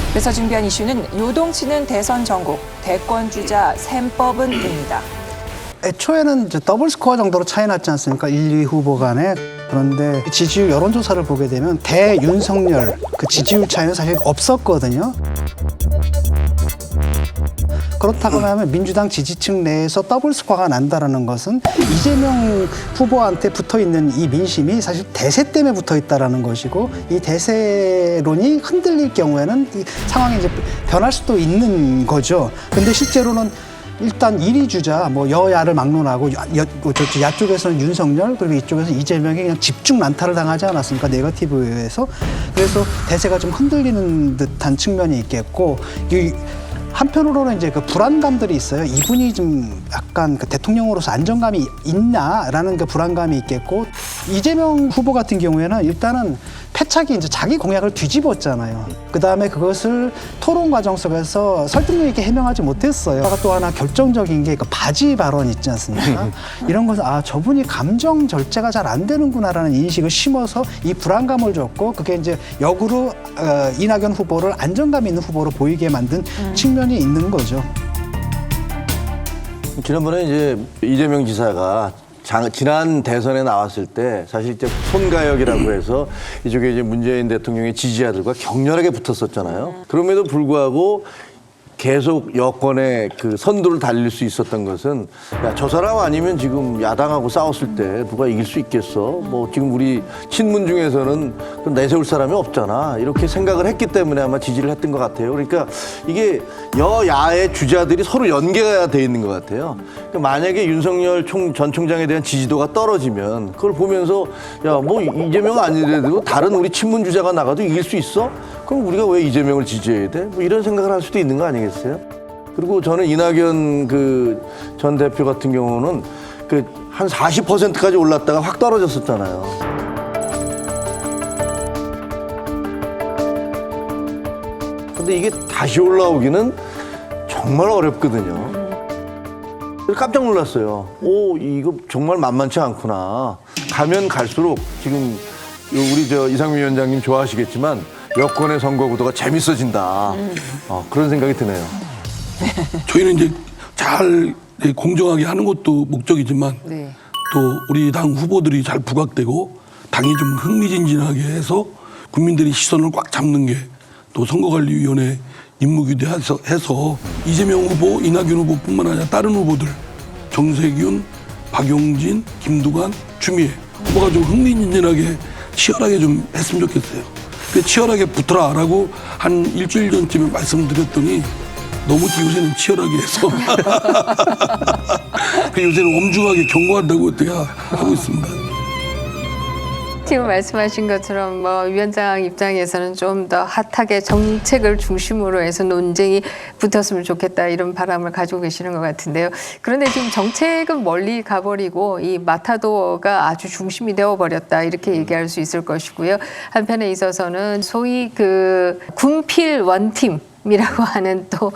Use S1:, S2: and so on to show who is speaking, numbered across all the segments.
S1: 그래서 준비한 이슈는 요동치는 대선 전국, 대권주자 셈법은입니다.
S2: 애초에는 이제 더블 스코어 정도로 차이 났지 않습니까? 1, 2 후보 간에. 그런데 지지율 여론조사를 보게 되면 대윤석열 그 지지율 차이는 사실 없었거든요. 그렇다고 하면 민주당 지지층 내에서 더블 스코어가 난다는 것은 이재명 후보한테 붙어있는 이 민심이 사실 대세 때문에 붙어있다는 것이고, 이 대세론이 흔들릴 경우에는 이 상황이 이제 변할 수도 있는 거죠. 근데 실제로는 일단 1위 주자, 뭐 여야를 막론하고 야쪽에서는 윤석열, 그리고 이쪽에서 이재명이 그냥 집중 난타를 당하지 않았습니까? 네거티브에서. 그래서 대세가 좀 흔들리는 듯한 측면이 있겠고, 한편으로는 이제 그 불안감들이 있어요. 이분이 좀 약간 그 대통령으로서 안정감이 있나라는 그 불안감이 있겠고, 이재명 후보 같은 경우에는 일단은 패착이 이제 자기 공약을 뒤집었잖아요. 그 다음에 그것을 토론 과정 속에서 설득력 있게 해명하지 못했어요. 또 하나 결정적인 게 그 바지 발언 있지 않습니까? 이런 것은 저분이 감정 절제가 잘 안 되는구나라는 인식을 심어서 이 불안감을 줬고, 그게 이제 역으로 이낙연 후보를 안정감 있는 후보로 보이게 만든 측면이 있는 거죠.
S3: 지난번에 이제 이재명 지사가 지난 대선에 나왔을 때 사실 이제 손가역이라고 해서 이쪽에 이제 문재인 대통령의 지지자들과 격렬하게 붙었었잖아요. 그럼에도 불구하고 계속 여권의 그 선두를 달릴 수 있었던 것은, 야, 저 사람 아니면 지금 야당하고 싸웠을 때 누가 이길 수 있겠어? 뭐 지금 우리 친문 중에서는 내세울 사람이 없잖아. 이렇게 생각을 했기 때문에 아마 지지를 했던 것 같아요. 그러니까 이게 여야의 주자들이 서로 연계가 돼 있는 것 같아요. 그러니까 만약에 윤석열 전 총장에 대한 지지도가 떨어지면 그걸 보면서, 야, 뭐 이재명 아니더라도 다른 우리 친문 주자가 나가도 이길 수 있어? 그럼 우리가 왜 이재명을 지지해야 돼? 뭐 이런 생각을 할 수도 있는 거 아니겠어요? 그리고 저는 이낙연 그 전 대표 같은 경우는 그 한 40%까지 올랐다가 확 떨어졌었잖아요. 근데 이게 다시 올라오기는 정말 어렵거든요. 그래서 깜짝 놀랐어요. 오, 이거 정말 만만치 않구나. 가면 갈수록 지금 우리 이상민 위원장님 좋아하시겠지만 여권의 선거 구도가 재밌어진다. 그런 생각이 드네요.
S4: 저희는 이제 잘 공정하게 하는 것도 목적이지만
S1: 네.
S4: 또 우리 당 후보들이 잘 부각되고 당이 좀 흥미진진하게 해서 국민들이 시선을 꽉 잡는 게 또 선거관리위원회 임무규대해서 이재명 후보, 이낙연 후보뿐만 아니라 다른 후보들 정세균, 박용진, 김두관, 추미애 후보가 좀 흥미진진하게 치열하게 좀 했으면 좋겠어요. 치열하게 붙어라라고 한 일주일 전쯤에 말씀드렸더니 너무 요새는 치열하게 해서 요새는 엄중하게 경고한다고 어떻게 하고 있습니다.
S5: 지금 말씀하신 것처럼 뭐 위원장 입장에서는 좀 더 핫하게 정책을 중심으로 해서 논쟁이 붙었으면 좋겠다 이런 바람을 가지고 계시는 것 같은데요. 그런데 지금 정책은 멀리 가버리고 이 마타도어가 아주 중심이 되어버렸다 이렇게 얘기할 수 있을 것이고요. 한편에 있어서는 소위 그 군필 원팀 이라고 하는 또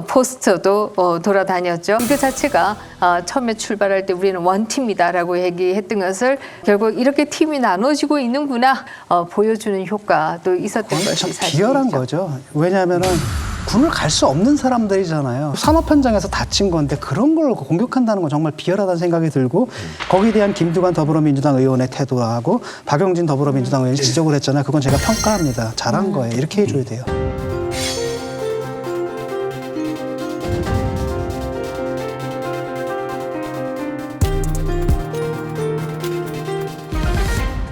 S5: 포스터도 돌아다녔죠. 이거 자체가 처음에 출발할 때 우리는 원팀이다라고 얘기했던 것을 결국 이렇게 팀이 나눠지고 있는구나 보여주는 효과도 있었던 것이 사실이죠.
S2: 비열한 거죠. 왜냐하면은 군을 갈 수 없는 사람들이잖아요. 산업 현장에서 다친 건데 그런 걸 공격한다는 건 정말 비열하다는 생각이 들고, 거기에 대한 김두관 더불어민주당 의원의 태도하고 박용진 더불어민주당 의원이 지적을 했잖아요. 그건 제가 평가합니다. 잘한 거예요. 이렇게 해줘야 돼요.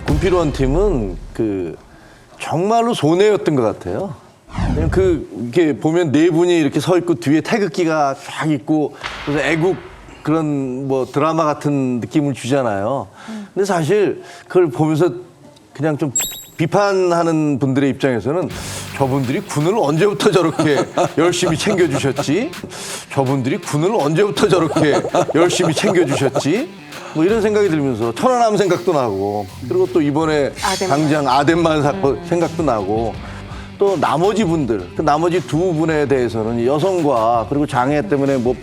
S3: 군필원 팀은 그 정말로 손해였던 것 같아요. 이렇게 보면 네 분이 이렇게 서 있고 뒤에 태극기가 쫙 있고 그래서 애국 그런 뭐 드라마 같은 느낌을 주잖아요. 근데 사실 그걸 보면서 그냥 좀 비판하는 분들의 입장에서는 저분들이 군을 언제부터 저렇게 열심히 챙겨주셨지? 저분들이 군을 언제부터 저렇게 열심히 챙겨주셨지? 뭐 이런 생각이 들면서 천안함 생각도 나고, 그리고 또 이번에 당장 아덴만 사건 생각도 나고, 또 나머지 분들, 그 나머지 두 분에 대해서는 여성과 그리고 장애 때문에 못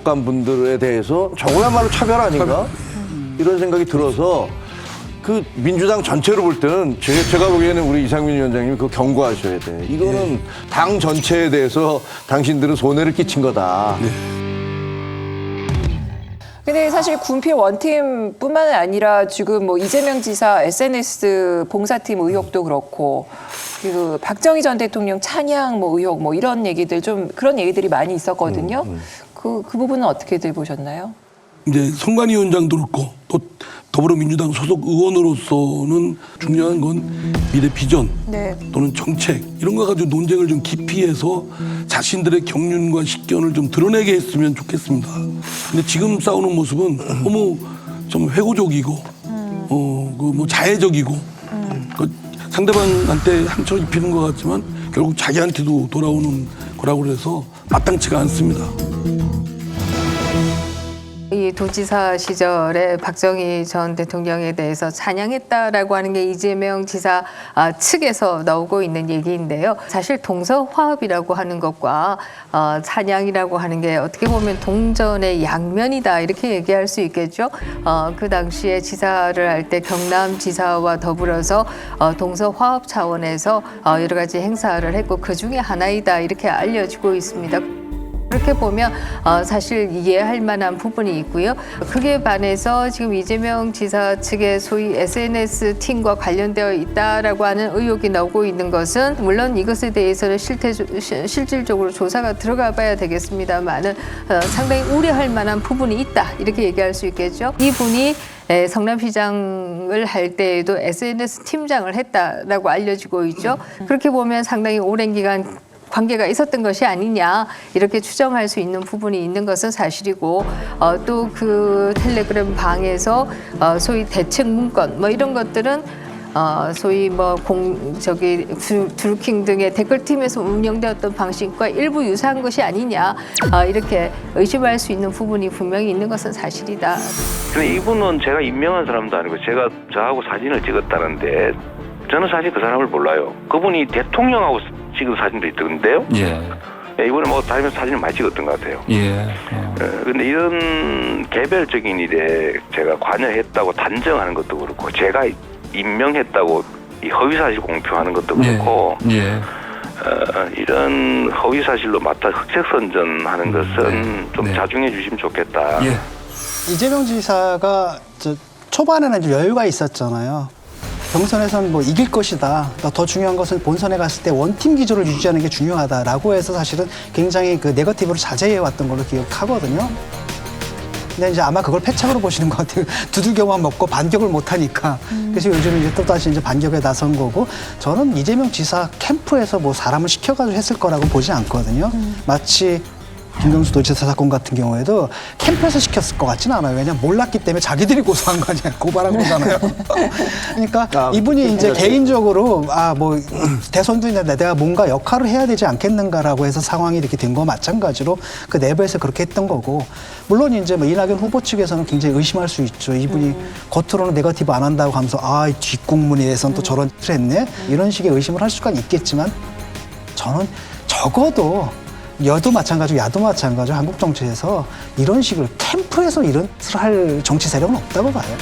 S3: 간 분들에 대해서 저거야말로 차별 아닌가? 이런 생각이 들어서 그 민주당 전체로 볼 때는 제가 보기에는 우리 이상민 위원장님이 그거 경고하셔야 돼. 이거는 당 전체에 대해서 당신들은 손해를 끼친 거다.
S1: 근데 사실 군필 원팀뿐만 아니라 지금 뭐 이재명 지사 SNS 봉사팀 의혹도 그렇고 그 박정희 전 대통령 찬양 뭐 의혹 뭐 이런 얘기들 좀 그런 얘기들이 많이 있었거든요. 그 부분은 어떻게들 보셨나요?
S4: 이제 선관위원장도 그렇고 또 더불어민주당 소속 의원으로서는 중요한 건 미래 비전
S1: 네.
S4: 또는 정책 이런 거 가지고 논쟁을 좀 깊이 해서 자신들의 경륜과 식견을 좀 드러내게 했으면 좋겠습니다. 근데 지금 싸우는 모습은 너무 좀 회고적이고 그 뭐 자해적이고 그 상대방한테 상처를 입히는 것 같지만 결국 자기한테도 돌아오는 거라고 그래서 마땅치가 않습니다.
S5: 이 도지사 시절에 박정희 전 대통령에 대해서 찬양했다라고 하는 게 이재명 지사 측에서 나오고 있는 얘기인데요. 사실 동서화합이라고 하는 것과 찬양이라고 하는 게 어떻게 보면 동전의 양면이다 이렇게 얘기할 수 있겠죠. 그 당시에 지사를 할 때 경남지사와 더불어서 동서화합 차원에서 여러 가지 행사를 했고 그 중에 하나이다 이렇게 알려지고 있습니다. 그렇게 보면 사실 이해할 만한 부분이 있고요. 그에 반해서 지금 이재명 지사 측의 소위 SNS 팀과 관련되어 있다라고 하는 의혹이 나오고 있는 것은 물론 이것에 대해서는 실질적으로 조사가 들어가 봐야 되겠습니다만은 상당히 우려할 만한 부분이 있다 이렇게 얘기할 수 있겠죠. 이분이 성남시장을 할 때에도 SNS 팀장을 했다라고 알려지고 있죠. 그렇게 보면 상당히 오랜 기간 관계가 있었던 것이 아니냐 이렇게 추정할 수 있는 부분이 있는 것은 사실이고 또 그 텔레그램 방에서 소위 대책 문건 뭐 이런 것들은 소위 뭐 드루킹 등의 댓글팀에서 운영되었던 방식과 일부 유사한 것이 아니냐 이렇게 의심할 수 있는 부분이 분명히 있는 것은 사실이다.
S6: 근데 이분은 제가 임명한 사람도 아니고 제가 저하고 사진을 찍었다는데 저는 사실 그 사람을 몰라요. 그분이 대통령하고 찍은 사진도 있던데요. 예, 이번에 뭐 다니면서 사진을 많이 찍었던 것 같아요. 근데 이런 개별적인 일에 제가 관여했다고 단정하는 것도 그렇고, 제가 임명했다고 이 허위사실 공표하는 것도 그렇고, 이런 허위사실로 맡아 흑색선전하는 것은 좀 자중해 주시면 좋겠다.
S2: 이재명 지사가 초반에는 좀 여유가 있었잖아요. 경선에서는 뭐 이길 것이다. 더 중요한 것은 본선에 갔을 때 원팀 기조를 유지하는 게 중요하다라고 해서 사실은 굉장히 그 네거티브로 자제해 왔던 걸로 기억하거든요. 근데 이제 아마 그걸 패착으로 보시는 것 같아요. 두들겨만 먹고 반격을 못 하니까. 그래서 요즘 이제 또 다시 이제 반격에 나선 거고, 저는 이재명 지사 캠프에서 뭐 사람을 시켜가지고 했을 거라고 보지 않거든요. 마치 김경수 도지사 사건 같은 경우에도 캠프에서 시켰을 것 같지는 않아요. 왜냐면 몰랐기 때문에 자기들이 고소한 거 아니야. 고발한 거잖아요. 그러니까 이분이 이제 개인적으로 뭐 대선도 있는데 내가 뭔가 역할을 해야 되지 않겠는가라고 해서 상황이 이렇게 된 거 마찬가지로 그 내부에서 그렇게 했던 거고, 물론 이제 뭐 이낙연 후보 측에서는 굉장히 의심할 수 있죠. 이분이 겉으로는 네거티브 안 한다고 하면서 이 뒷국문에서는 또 저런 짓을 했네, 이런 식의 의심을 할 수가 있겠지만, 저는 적어도 여도 마찬가지고 야도 마찬가지고 한국 정치에서 이런 식으로 캠프에서 이런 짓을 할 정치 세력은 없다고 봐요.